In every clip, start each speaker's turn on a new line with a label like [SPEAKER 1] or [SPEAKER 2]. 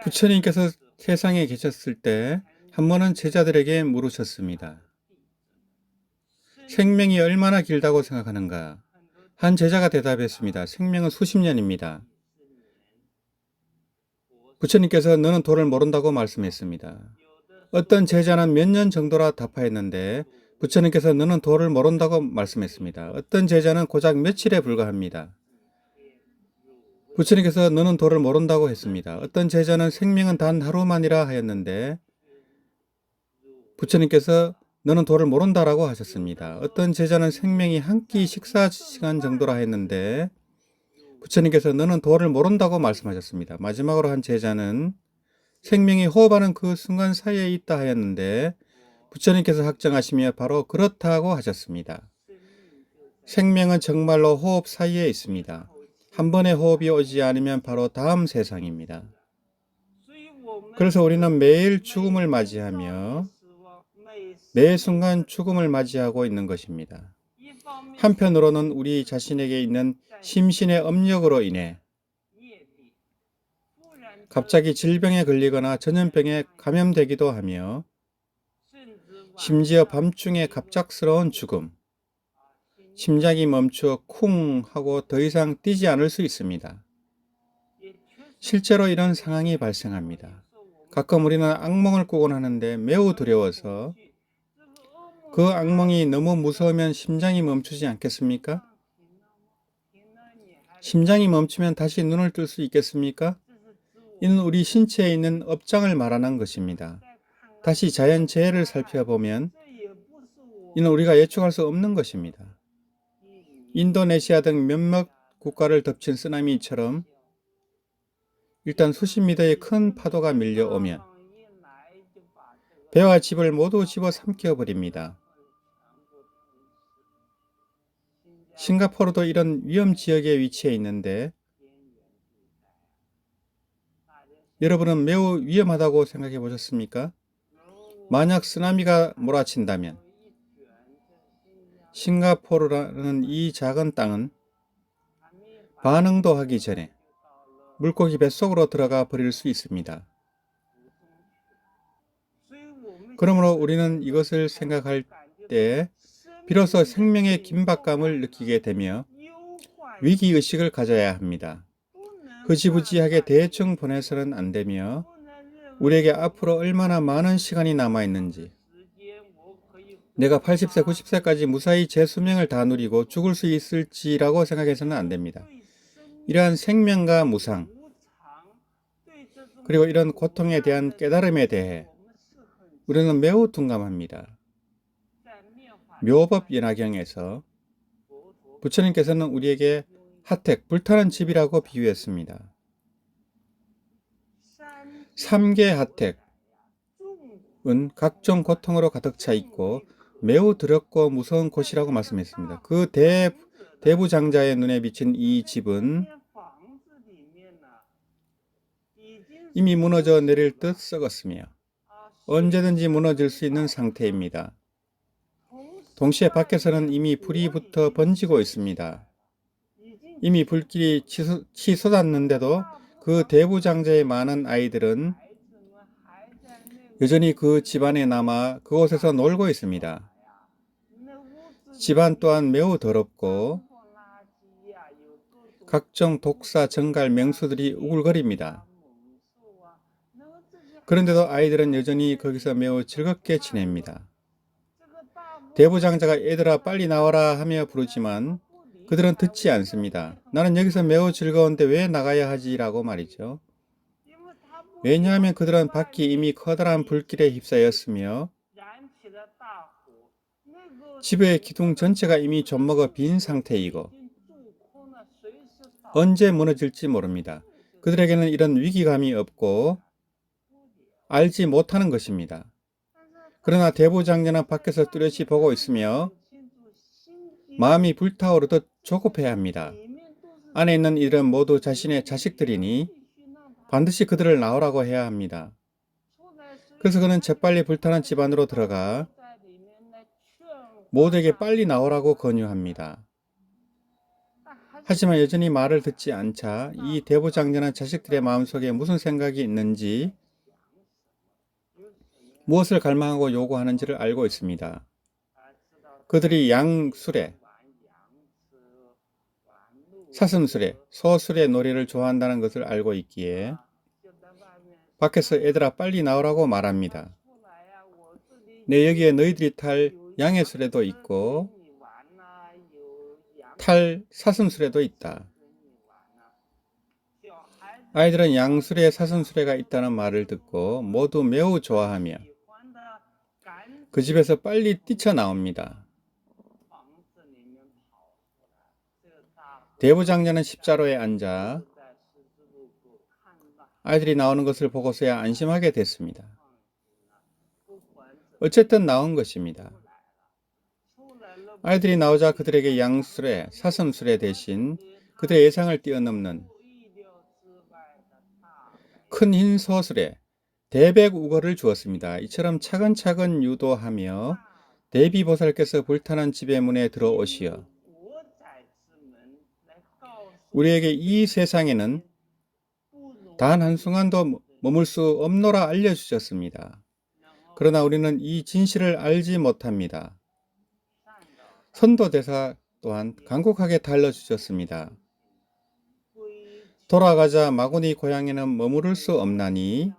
[SPEAKER 1] 부처님께서 세상에 계셨을 때 한 번은 제자들에게 물으셨습니다. 생명이 얼마나 길다고 생각하는가? 한 제자가 대답했습니다. 생명은 수십 년입니다. 부처님께서 너는 도를 모른다고 말씀했습니다. 어떤 제자는 몇 년 정도라 답하였는데 부처님께서 너는 도를 모른다고 말씀했습니다. 어떤 제자는 고작 며칠에 불과합니다. 부처님께서 너는 도를 모른다고 했습니다. 어떤 제자는 생명은 단 하루만이라 하였는데 부처님께서 너는 도를 모른다라고 하셨습니다. 어떤 제자는 생명이 한 끼 식사 시간 정도라 했는데 부처님께서 너는 도를 모른다고 말씀하셨습니다. 마지막으로 한 제자는 생명이 호흡하는 그 순간 사이에 있다 하였는데 부처님께서 확정하시며 바로 그렇다고 하셨습니다. 생명은 정말로 호흡 사이에 있습니다. 한 번의 호흡이 오지 않으면 바로 다음 세상입니다. 그래서 우리는 매일 죽음을 맞이하며 매 순간 죽음을 맞이하고 있는 것입니다. 한편으로는 우리 자신에게 있는 심신의 업력으로 인해 갑자기 질병에 걸리거나 전염병에 감염되기도 하며 심지어 밤중에 갑작스러운 죽음, 심장이 멈추어 쿵 하고 더 이상 뛰지 않을 수 있습니다. 실제로 이런 상황이 발생합니다. 가끔 우리는 악몽을 꾸곤 하는데 매우 두려워서 그 악몽이 너무 무서우면 심장이 멈추지 않겠습니까? 심장이 멈추면 다시 눈을 뜰 수 있겠습니까? 이는 우리 신체에 있는 업장을 말하는 것입니다. 다시 자연재해를 살펴보면 이는 우리가 예측할 수 없는 것입니다. 인도네시아 등 몇몇 국가를 덮친 쓰나미처럼 일단 수십 미터의 큰 파도가 밀려오면 배와 집을 모두 집어삼켜 버립니다. 싱가포르도 이런 위험 지역에 위치해 있는데 여러분은 매우 위험하다고 생각해 보셨습니까? 만약 쓰나미가 몰아친다면 싱가포르라는 이 작은 땅은 반응도 하기 전에 물고기 뱃속으로 들어가 버릴 수 있습니다. 그러므로 우리는 이것을 생각할 때 비로소 생명의 긴박감을 느끼게 되며 위기의식을 가져야 합니다. 흐지부지하게 대충 보내서는 안 되며 우리에게 앞으로 얼마나 많은 시간이 남아있는지 내가 80세, 90세까지 무사히 제 수명을 다 누리고 죽을 수 있을지라고 생각해서는 안 됩니다. 이러한 생명과 무상 그리고 이런 고통에 대한 깨달음에 대해 우리는 매우 둔감합니다. 묘법연화경에서 부처님께서는 우리에게 하택, 불타는 집이라고 비유했습니다. 3개 하택은 각종 고통으로 가득 차 있고 매우 두렵고 무서운 곳이라고 말씀했습니다. 그 대부장자의 눈에 비친 이 집은 이미 무너져 내릴 듯 썩었으며 언제든지 무너질 수 있는 상태입니다. 동시에 밖에서는 이미 불이 붙어 번지고 있습니다. 이미 불길이 치솟았는데도 그 대부장자의 많은 아이들은 여전히 그 집안에 남아 그곳에서 놀고 있습니다. 집안 또한 매우 더럽고 각종 독사, 정갈, 맹수들이 우글거립니다. 그런데도 아이들은 여전히 거기서 매우 즐겁게 지냅니다. 대부장자가 얘들아 빨리 나와라 하며 부르지만 그들은 듣지 않습니다. 나는 여기서 매우 즐거운데 왜 나가야 하지? 라고 말이죠. 왜냐하면 그들은 밖이 이미 커다란 불길에 휩싸였으며 집의 기둥 전체가 이미 좀먹어 빈 상태이고 언제 무너질지 모릅니다. 그들에게는 이런 위기감이 없고 알지 못하는 것입니다. 그러나 대부장자는 밖에서 뚜렷이 보고 있으며 마음이 불타오르듯 조급해야 합니다. 안에 있는 이들은 모두 자신의 자식들이니 반드시 그들을 낳으라고 해야 합니다. 그래서 그는 재빨리 불타는 집 안으로 들어가 모두에게 빨리 나오라고 권유합니다. 하지만 여전히 말을 듣지 않자 이 대부장녀는 자식들의 마음속에 무슨 생각이 있는지, 무엇을 갈망하고 요구하는지를 알고 있습니다. 그들이 양수레, 사슴수레, 소수레 놀이를 좋아한다는 것을 알고 있기에 밖에서 애들아 빨리 나오라고 말합니다. 네, 여기에 너희들이 탈 양의 수레도 있고 탈 사슴수레도 있다. 아이들은 양수레, 사슴수레가 있다는 말을 듣고 모두 매우 좋아하며 그 집에서 빨리 뛰쳐나옵니다. 대부장녀는 십자로에 앉아 아이들이 나오는 것을 보고서야 안심하게 됐습니다. 어쨌든 나온 것입니다. 아이들이 나오자 그들에게 양수레, 사슴수레 대신 그들의 예상을 뛰어넘는 큰 흰 소수레, 대백우거를 주었습니다. 이처럼 차근차근 유도하며 대비보살께서 불타는 집의 문에 들어오시어 우리에게 이 세상에는 단 한순간도 머물 수 없노라 알려주셨습니다. 그러나 우리는 이 진실을 알지 못합니다. 선도대사 또한 간곡하게 달러주셨습니다. 돌아가자 마구니 고향에는 머무를 수 없나니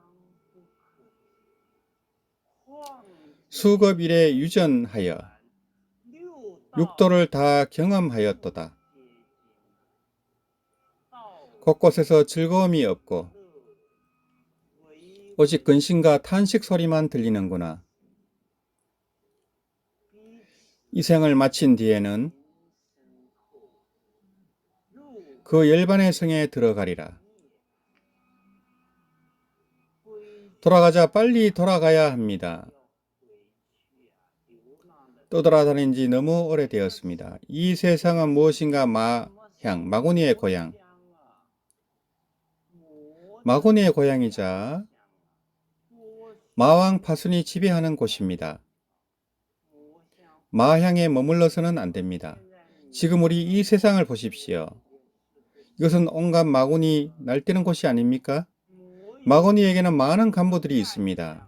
[SPEAKER 1] 수급 일에 유전하여 육도를 다 경험하였도다. 곳곳에서 즐거움이 없고 오직 근심과 탄식 소리만 들리는구나. 이 생을 마친 뒤에는 그 열반의 성에 들어가리라. 돌아가자 빨리 돌아가야 합니다. 떠돌아다닌 지 너무 오래되었습니다. 이 세상은 무엇인가 마구니의 고향. 마구니의 고향이자 마왕 파순이 지배하는 곳입니다. 마향에 머물러서는 안 됩니다. 지금 우리 이 세상을 보십시오. 이것은 온갖 마구니 날뛰는 곳이 아닙니까? 마구니에게는 많은 간부들이 있습니다.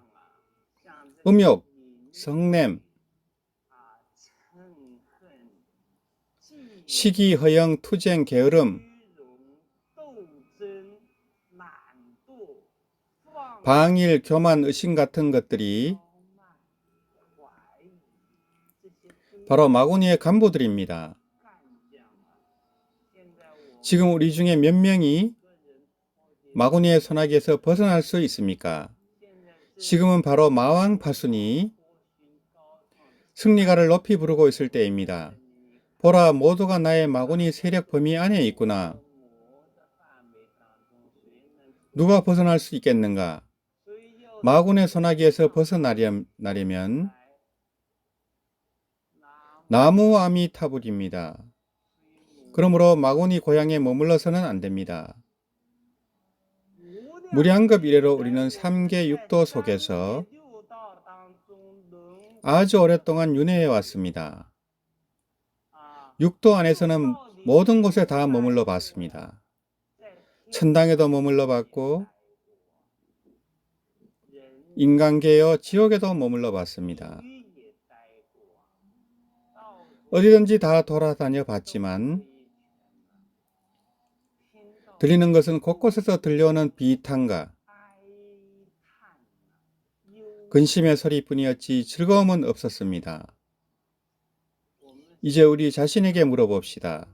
[SPEAKER 1] 음욕, 성냄, 시기, 허영, 투쟁, 게으름, 방일, 교만, 의심 같은 것들이 바로 마구니의 간부들입니다. 지금 우리 중에 몇 명이 마구니의 소나기에서 벗어날 수 있습니까? 지금은 바로 마왕 파순이 승리가를 높이 부르고 있을 때입니다. 보라, 모두가 나의 마구니 세력 범위 안에 있구나. 누가 벗어날 수 있겠는가? 마군의 소나기에서 벗어나려면 나무아미타불입니다. 그러므로 마구니 고향에 머물러서는 안 됩니다. 무량급 이래로 우리는 3계 육도 속에서 아주 오랫동안 윤회해 왔습니다. 육도 안에서는 모든 곳에 다 머물러 봤습니다. 천당에도 머물러 봤고 인간계여 지옥에도 머물러 봤습니다. 어디든지 다 돌아다녀 봤지만 들리는 것은 곳곳에서 들려오는 비탄과 근심의 소리뿐이었지 즐거움은 없었습니다. 이제 우리 자신에게 물어봅시다.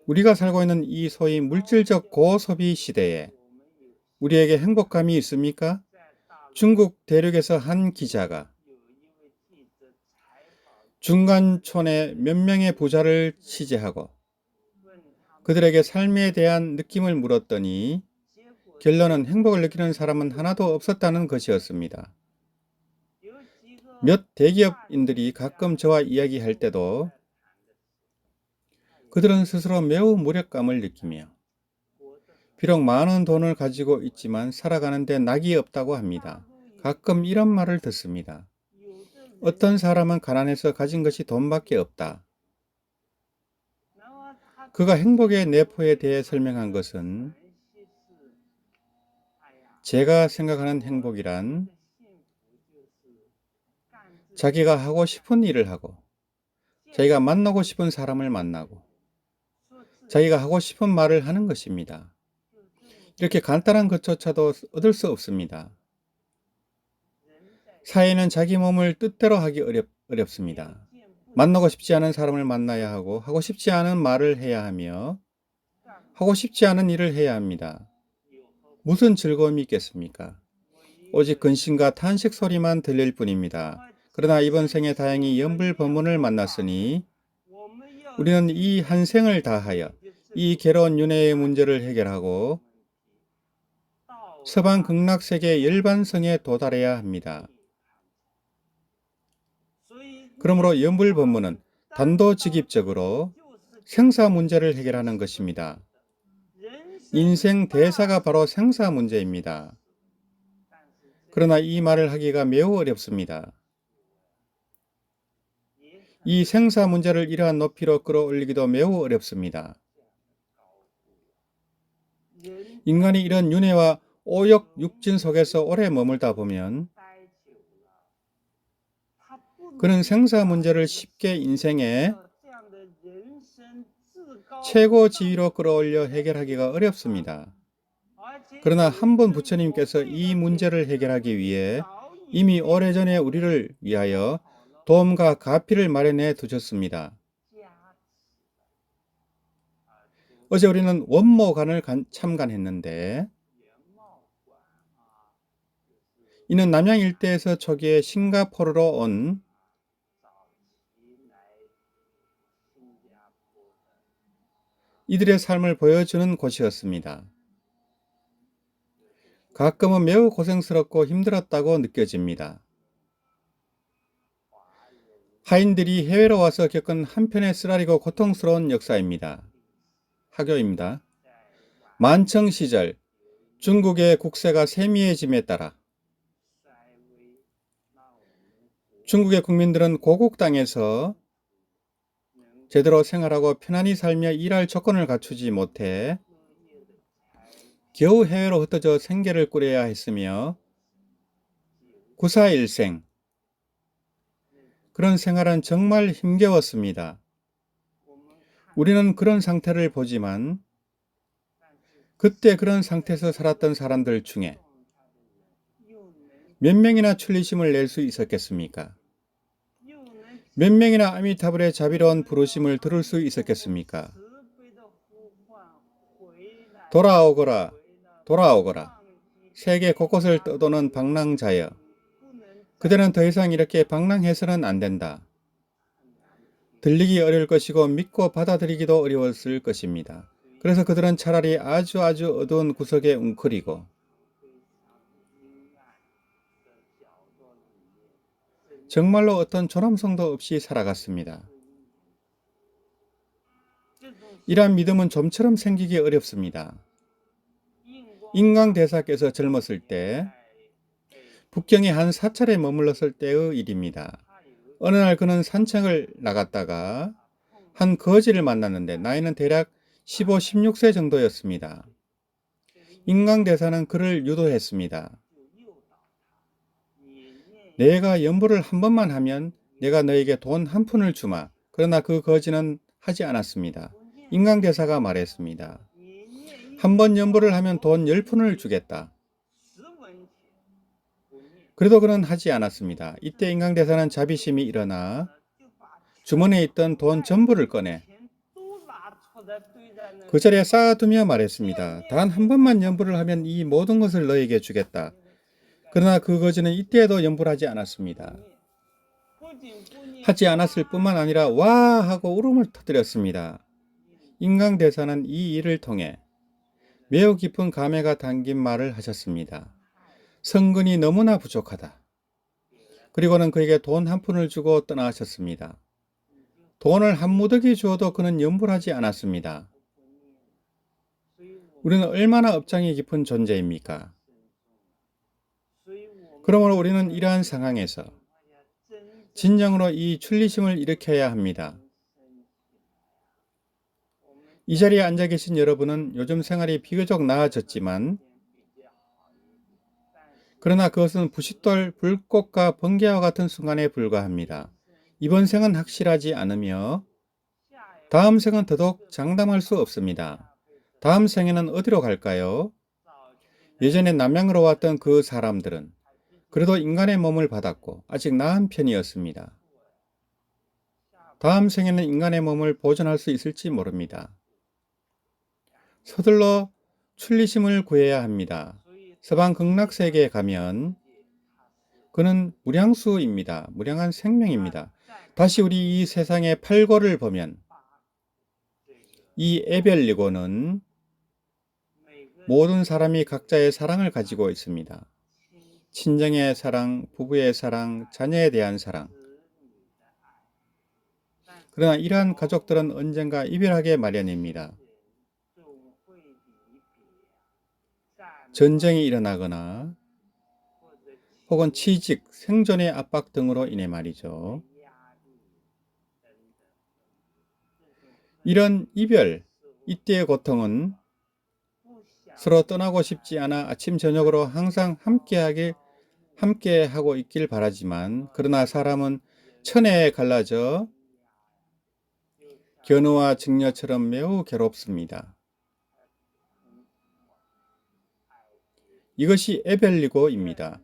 [SPEAKER 1] 우리가 살고 있는 이 소위 물질적 고소비 시대에 우리에게 행복감이 있습니까? 중국 대륙에서 한 기자가 중간촌의 몇 명의 부자를 취재하고 그들에게 삶에 대한 느낌을 물었더니 결론은 행복을 느끼는 사람은 하나도 없었다는 것이었습니다. 몇 대기업인들이 가끔 저와 이야기할 때도 그들은 스스로 매우 무력감을 느끼며 비록 많은 돈을 가지고 있지만 살아가는데 낙이 없다고 합니다. 가끔 이런 말을 듣습니다. 어떤 사람은 가난해서 가진 것이 돈밖에 없다. 그가 행복의 내포에 대해 설명한 것은 제가 생각하는 행복이란 자기가 하고 싶은 일을 하고 자기가 만나고 싶은 사람을 만나고 자기가 하고 싶은 말을 하는 것입니다. 이렇게 간단한 것조차도 얻을 수 없습니다. 사회는 자기 몸을 뜻대로 하기 어렵습니다. 만나고 싶지 않은 사람을 만나야 하고 하고 싶지 않은 말을 해야 하며 하고 싶지 않은 일을 해야 합니다. 무슨 즐거움이 있겠습니까? 오직 근심과 탄식 소리만 들릴 뿐입니다. 그러나 이번 생에 다행히 연불법문을 만났으니 우리는 이 한 생을 다하여 이 괴로운 윤회의 문제를 해결하고 서방 극락세계 열반성에 도달해야 합니다. 그러므로 연불법문은 단도직입적으로 생사 문제를 해결하는 것입니다. 인생 대사가 바로 생사 문제입니다. 그러나 이 말을 하기가 매우 어렵습니다. 이 생사 문제를 이러한 높이로 끌어올리기도 매우 어렵습니다. 인간이 이런 윤회와 오욕 육진 속에서 오래 머물다 보면 그는 생사 문제를 쉽게 인생의 최고 지위로 끌어올려 해결하기가 어렵습니다. 그러나 한 번 부처님께서 이 문제를 해결하기 위해 이미 오래전에 우리를 위하여 도움과 가피를 마련해 두셨습니다. 어제 우리는 원모관을 참관했는데 이는 남양 일대에서 초기에 싱가포르로 온 이들의 삶을 보여주는 곳이었습니다. 가끔은 매우 고생스럽고 힘들었다고 느껴집니다. 하인들이 해외로 와서 겪은 한편의 쓰라리고 고통스러운 역사입니다. 하교입니다. 만청 시절 중국의 국세가 세미해짐에 따라 중국의 국민들은 고국 땅에서 제대로 생활하고 편안히 살며 일할 조건을 갖추지 못해 겨우 해외로 흩어져 생계를 꾸려야 했으며 구사일생 그런 생활은 정말 힘겨웠습니다. 우리는 그런 상태를 보지만 그때 그런 상태에서 살았던 사람들 중에 몇 명이나 출리심을 낼 수 있었겠습니까? 몇 명이나 아미타불의 자비로운 부르심을 들을 수 있었겠습니까? 돌아오거라, 돌아오거라. 세계 곳곳을 떠도는 방랑자여. 그대는 더 이상 이렇게 방랑해서는 안 된다. 들리기 어려울 것이고 믿고 받아들이기도 어려웠을 것입니다. 그래서 그들은 차라리 아주 어두운 구석에 웅크리고 정말로 어떤 존엄성도 없이 살아갔습니다. 이러한 믿음은 좀처럼 생기기 어렵습니다. 인광대사께서 젊었을 때 북경의 한 사찰에 머물렀을 때의 일입니다. 어느 날 그는 산책을 나갔다가 한 거지를 만났는데 나이는 대략 15, 16세 정도였습니다. 인광대사는 그를 유도했습니다. 내가 연불을 한 번만 하면 내가 너에게 돈 한 푼을 주마. 그러나 그 거지는 하지 않았습니다. 인광대사가 말했습니다. 한 번 연불을 하면 돈 10푼을 주겠다. 그래도 그는 하지 않았습니다. 이때 인광대사는 자비심이 일어나 주머니에 있던 돈 전부를 꺼내 그 자리에 쌓아두며 말했습니다. 단 한 번만 연불을 하면 이 모든 것을 너에게 주겠다. 그러나 그 거지는 이때에도 연불하지 않았습니다. 하지 않았을 뿐만 아니라 와 하고 울음을 터뜨렸습니다. 인광대사는 이 일을 통해 매우 깊은 감회가 담긴 말을 하셨습니다. 성근이 너무나 부족하다. 그리고는 그에게 돈 한 푼을 주고 떠나셨습니다. 돈을 한 무더기 주어도 그는 연불하지 않았습니다. 우리는 얼마나 업장이 깊은 존재입니까? 그러므로 우리는 이러한 상황에서 진정으로 이 출리심을 일으켜야 합니다. 이 자리에 앉아 계신 여러분은 요즘 생활이 비교적 나아졌지만 그러나 그것은 부싯돌 불꽃과 번개와 같은 순간에 불과합니다. 이번 생은 확실하지 않으며 다음 생은 더더욱 장담할 수 없습니다. 다음 생에는 어디로 갈까요? 예전에 남양으로 왔던 그 사람들은 그래도 인간의 몸을 받았고 아직 나은 편이었습니다. 다음 생에는 인간의 몸을 보존할 수 있을지 모릅니다. 서둘러 출리심을 구해야 합니다. 서방 극락세계에 가면 그는 무량수입니다. 무량한 생명입니다. 다시 우리 이 세상의 팔고를 보면 이 에벨리고는 모든 사람이 각자의 사랑을 가지고 있습니다. 친정의 사랑, 부부의 사랑, 자녀에 대한 사랑. 그러나 이러한 가족들은 언젠가 이별하게 마련입니다. 전쟁이 일어나거나 혹은 취직, 생존의 압박 등으로 인해 말이죠. 이런 이별, 이때의 고통은 서로 떠나고 싶지 않아 아침 저녁으로 항상 함께 하고 있길 바라지만 그러나 사람은 천혜에 갈라져 견우와 직녀처럼 매우 괴롭습니다. 이것이 에벨리고입니다.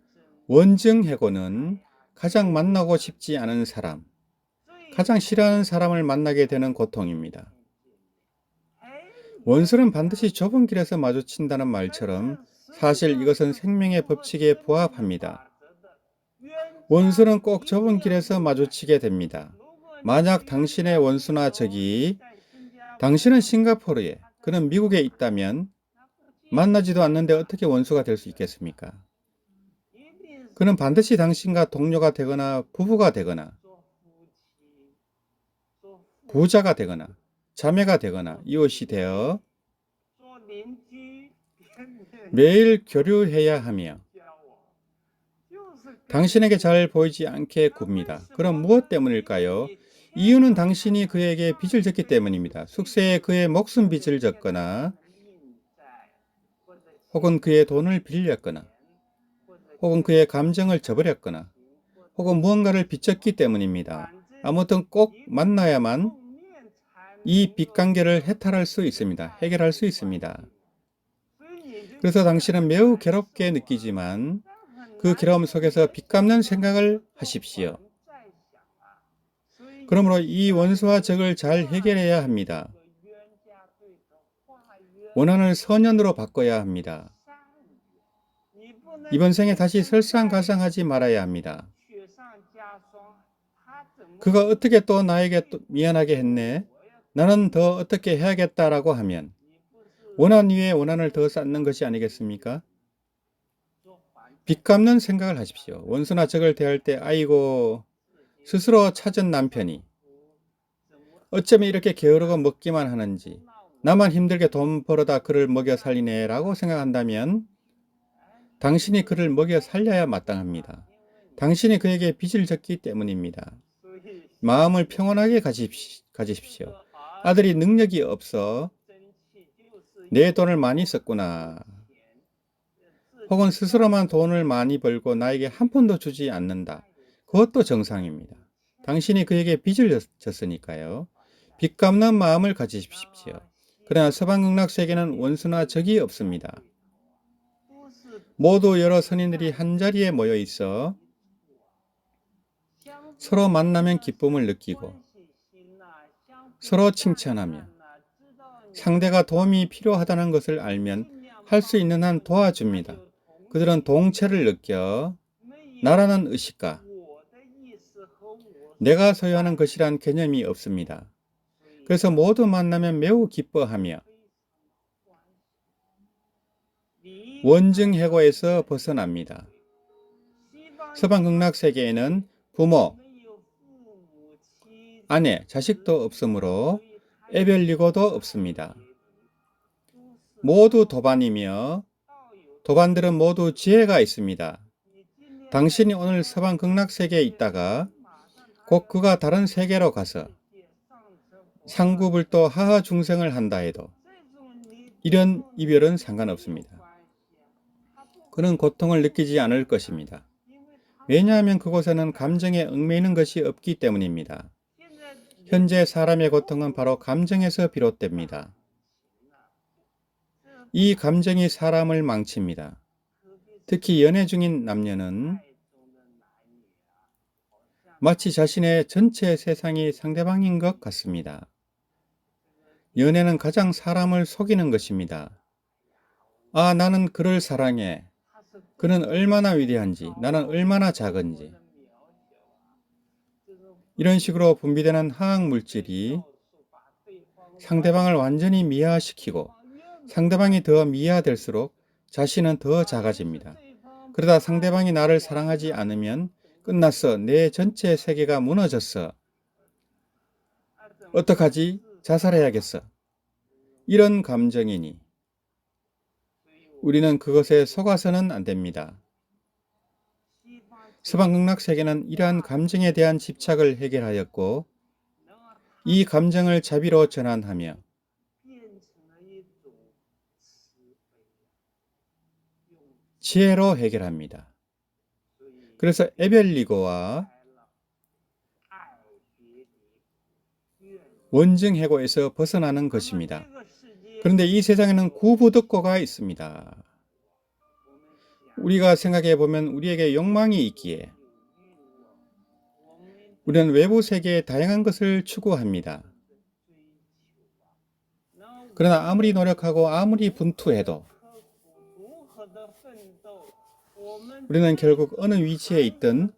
[SPEAKER 1] 원증해고는 가장 만나고 싶지 않은 사람, 가장 싫어하는 사람을 만나게 되는 고통입니다. 원수는 반드시 좁은 길에서 마주친다는 말처럼 사실 이것은 생명의 법칙에 부합합니다. 원수는 꼭 좁은 길에서 마주치게 됩니다. 만약 당신의 원수나 적이 당신은 싱가포르에, 그는 미국에 있다면 만나지도 않는데 어떻게 원수가 될 수 있겠습니까? 그는 반드시 당신과 동료가 되거나 부부가 되거나 부자가 되거나 자매가 되거나 이웃이 되어 매일 교류해야 하며 당신에게 잘 보이지 않게 굽니다. 그럼 무엇 때문일까요? 이유는 당신이 그에게 빚을 졌기 때문입니다. 숙세에 그의 목숨 빚을 졌거나 혹은 그의 돈을 빌렸거나 혹은 그의 감정을 저버렸거나 혹은 무언가를 빚졌기 때문입니다. 아무튼 꼭 만나야만 이 빚관계를 해탈할 수 있습니다. 해결할 수 있습니다. 그래서 당신은 매우 괴롭게 느끼지만 그 괴로움 속에서 빚 갚는 생각을 하십시오. 그러므로 이 원수와 적을 잘 해결해야 합니다. 원한을 선연으로 바꿔야 합니다. 이번 생에 다시 설상가상하지 말아야 합니다. 그가 어떻게 또 나에게 미안하게 했네? 나는 더 어떻게 해야겠다라고 하면 원한 위에 원한을 더 쌓는 것이 아니겠습니까? 빚 갚는 생각을 하십시오. 원수나 적을 대할 때 아이고 스스로 찾은 남편이 어쩌면 이렇게 게으르고 먹기만 하는지 나만 힘들게 돈 벌어다 그를 먹여 살리네 라고 생각한다면 당신이 그를 먹여 살려야 마땅합니다. 당신이 그에게 빚을 졌기 때문입니다. 마음을 평온하게 가지십시오. 아들이 능력이 없어 내 돈을 많이 썼구나. 혹은 스스로만 돈을 많이 벌고 나에게 한 푼도 주지 않는다. 그것도 정상입니다. 당신이 그에게 빚을 졌으니까요. 빚 갚는 마음을 가지십시오. 그러나 서방극락세계는 원수나 적이 없습니다. 모두 여러 선인들이 한자리에 모여 있어 서로 만나면 기쁨을 느끼고 서로 칭찬하며 상대가 도움이 필요하다는 것을 알면 할 수 있는 한 도와줍니다. 그들은 동체를 느껴 나라는 의식과 내가 소유하는 것이란 개념이 없습니다. 그래서 모두 만나면 매우 기뻐하며 원증해고에서 벗어납니다. 서방극락세계에는 부모, 아내, 자식도 없으므로 에벨리고도 없습니다. 모두 도반이며 도반들은 모두 지혜가 있습니다. 당신이 오늘 서방극락세계에 있다가 곧 그가 다른 세계로 가서 상구불도 하하 중생을 한다 해도 이런 이별은 상관없습니다. 그는 고통을 느끼지 않을 것입니다. 왜냐하면 그곳에는 감정에 얽매이는 것이 없기 때문입니다. 현재 사람의 고통은 바로 감정에서 비롯됩니다. 이 감정이 사람을 망칩니다. 특히 연애 중인 남녀는 마치 자신의 전체 세상이 상대방인 것 같습니다. 연애는 가장 사람을 속이는 것입니다. 아, 나는 그를 사랑해. 그는 얼마나 위대한지, 나는 얼마나 작은지. 이런 식으로 분비되는 화학 물질이 상대방을 완전히 미화시키고 상대방이 더 미화될수록 자신은 더 작아집니다. 그러다 상대방이 나를 사랑하지 않으면 끝났어. 내 전체 세계가 무너졌어. 어떡하지? 자살해야겠어. 이런 감정이니 우리는 그것에 속아서는 안 됩니다. 서방극락 세계는 이러한 감정에 대한 집착을 해결하였고 이 감정을 자비로 전환하며 지혜로 해결합니다. 그래서 에벨리고와 원증해고에서 벗어나는 것입니다. 그런데 이 세상에는 구부득고가 있습니다. 우리가 생각해 보면 우리에게 욕망이 있기에 우리는 외부 세계의 다양한 것을 추구합니다. 그러나 아무리 노력하고 아무리 분투해도 우리는 결국 어느 위치에 있든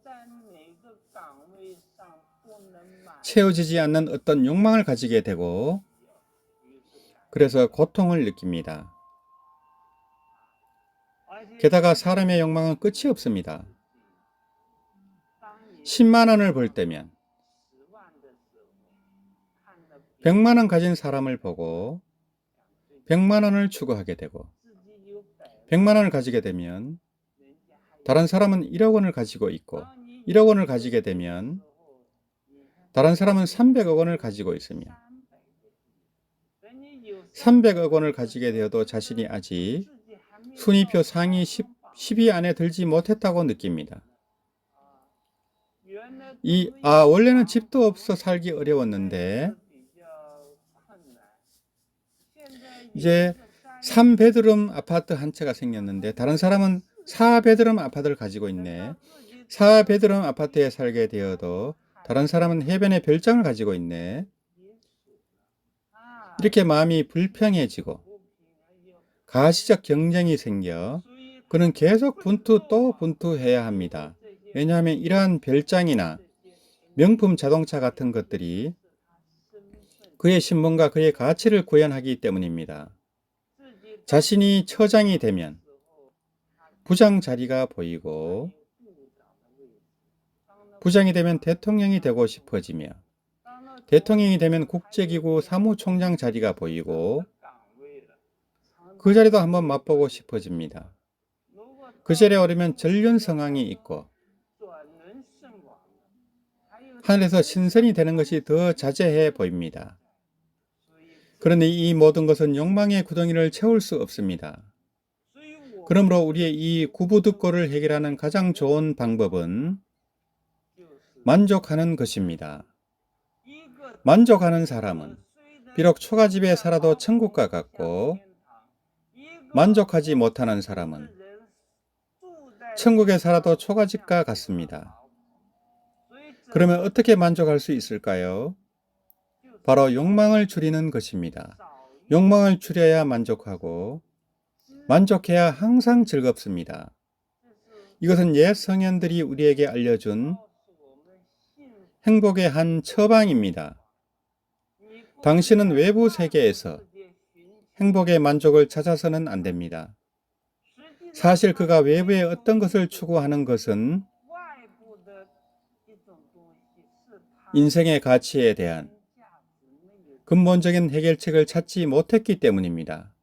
[SPEAKER 1] 채워지지 않는 어떤 욕망을 가지게 되고 그래서 고통을 느낍니다. 게다가 사람의 욕망은 끝이 없습니다. 10만 원을 벌 때면 100만 원 가진 사람을 보고 100만 원을 추구하게 되고 100만 원을 가지게 되면 다른 사람은 1억 원을 가지고 있고 1억 원을 가지게 되면 다른 사람은 300억 원을 가지고 있으며 300억 원을 가지게 되어도 자신이 아직 순위표 상위 10위 안에 들지 못했다고 느낍니다. 원래는 집도 없어 살기 어려웠는데 이제 3베드룸 아파트 한 채가 생겼는데 다른 사람은 4베드룸 아파트를 가지고 있네. 4베드룸 아파트에 살게 되어도 다른 사람은 해변에 별장을 가지고 있네. 이렇게 마음이 불평해지고 가시적 경쟁이 생겨 그는 계속 또 분투해야 합니다. 왜냐하면 이러한 별장이나 명품 자동차 같은 것들이 그의 신분과 그의 가치를 구현하기 때문입니다. 자신이 처장이 되면 부장 자리가 보이고 부장이 되면 대통령이 되고 싶어지며 대통령이 되면 국제기구 사무총장 자리가 보이고 그 자리도 한번 맛보고 싶어집니다. 그 자리에 오르면 전륜성왕이 있고 하늘에서 신선이 되는 것이 더 자제해 보입니다. 그런데 이 모든 것은 욕망의 구덩이를 채울 수 없습니다. 그러므로 우리의 이 구부득고를 해결하는 가장 좋은 방법은 만족하는 것입니다. 만족하는 사람은 비록 초가집에 살아도 천국과 같고 만족하지 못하는 사람은 천국에 살아도 초가집과 같습니다. 그러면 어떻게 만족할 수 있을까요? 바로 욕망을 줄이는 것입니다. 욕망을 줄여야 만족하고 만족해야 항상 즐겁습니다. 이것은 옛 성현들이 우리에게 알려준 행복의 한 처방입니다. 당신은 외부 세계에서 행복의 만족을 찾아서는 안 됩니다. 사실 그가 외부의 어떤 것을 추구하는 것은 인생의 가치에 대한 근본적인 해결책을 찾지 못했기 때문입니다.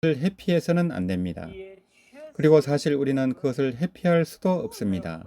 [SPEAKER 1] 회피해서는 안 됩니다. 그리고 사실 우리는 그것을 회피할 수도 없습니다.